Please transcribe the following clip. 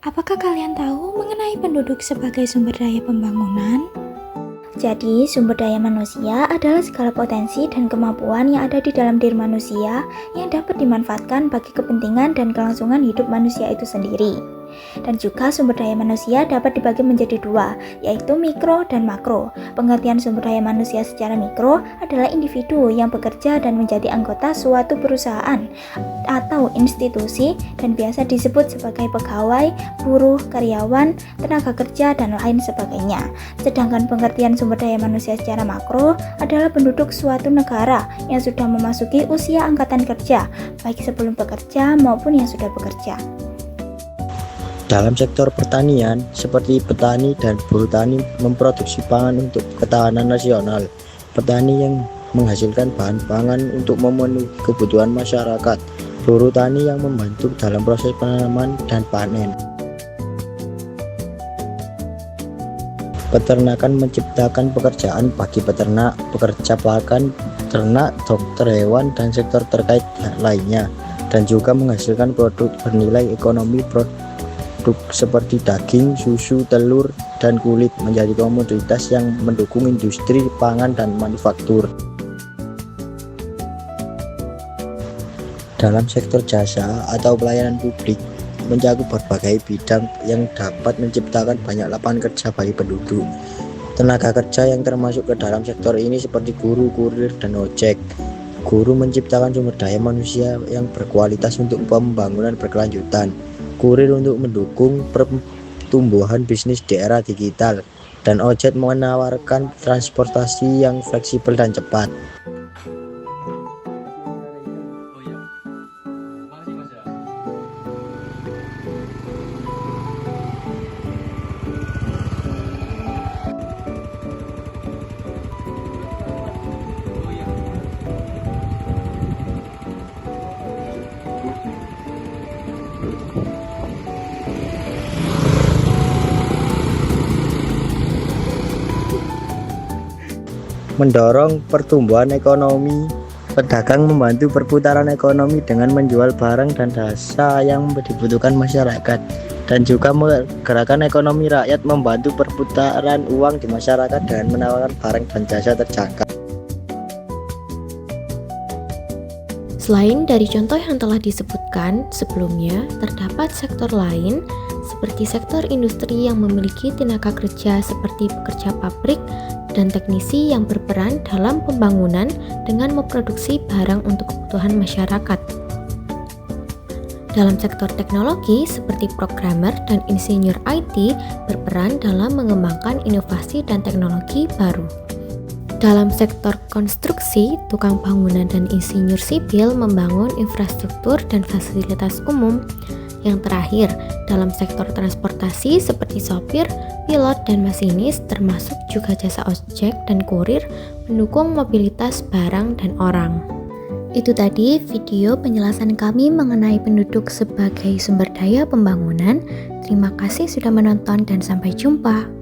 Apakah kalian tahu mengenai penduduk sebagai sumber daya pembangunan? Jadi, sumber daya manusia adalah segala potensi dan kemampuan yang ada di dalam diri manusia yang dapat dimanfaatkan bagi kepentingan dan kelangsungan hidup manusia itu sendiri. Dan juga sumber daya manusia dapat dibagi menjadi dua, yaitu mikro dan makro. Pengertian sumber daya manusia secara mikro adalah individu yang bekerja dan menjadi anggota suatu perusahaan atau institusi dan biasa disebut sebagai pegawai, buruh, karyawan, tenaga kerja, dan lain sebagainya. Sedangkan pengertian sumber daya manusia secara makro adalah penduduk suatu negara yang sudah memasuki usia angkatan kerja, baik sebelum bekerja maupun yang sudah bekerja. Dalam sektor pertanian, seperti petani dan buruh tani memproduksi pangan untuk ketahanan nasional. Petani yang menghasilkan bahan pangan untuk memenuhi kebutuhan masyarakat. Buruh tani yang membantu dalam proses penanaman dan panen. Peternakan menciptakan pekerjaan bagi peternak, pekerja pakan, ternak, dokter hewan, dan sektor terkait lainnya, dan juga menghasilkan produk bernilai ekonomi produk seperti daging, susu, telur, dan kulit menjadi komoditas yang mendukung industri pangan dan manufaktur. Dalam sektor jasa atau pelayanan publik mencakup berbagai bidang yang dapat menciptakan banyak lapangan kerja bagi penduduk. Tenaga kerja yang termasuk ke dalam sektor ini seperti guru, kurir, dan ojek. Guru menciptakan sumber daya manusia yang berkualitas untuk pembangunan berkelanjutan. Kurir untuk mendukung pertumbuhan bisnis di era digital, dan ojek menawarkan transportasi yang fleksibel dan cepat. Mendorong pertumbuhan ekonomi, pedagang membantu perputaran ekonomi dengan menjual barang dan jasa yang dibutuhkan masyarakat, dan juga menggerakkan ekonomi rakyat, membantu perputaran uang di masyarakat dengan menawarkan barang dan jasa terjangkau. Selain dari contoh yang telah disebutkan sebelumnya, terdapat sektor lain seperti sektor industri yang memiliki tenaga kerja seperti pekerja pabrik dan teknisi yang berperan dalam pembangunan dengan memproduksi barang untuk kebutuhan masyarakat. Dalam sektor teknologi seperti programmer dan insinyur IT berperan dalam mengembangkan inovasi dan teknologi baru. Dalam sektor konstruksi, tukang bangunan dan insinyur sipil membangun infrastruktur dan fasilitas umum. Yang terakhir, dalam sektor transportasi seperti sopir, pilot, dan masinis termasuk juga jasa ojek dan kurir mendukung mobilitas barang dan orang. Itu tadi video penjelasan kami mengenai penduduk sebagai sumber daya pembangunan. Terima kasih sudah menonton dan sampai jumpa.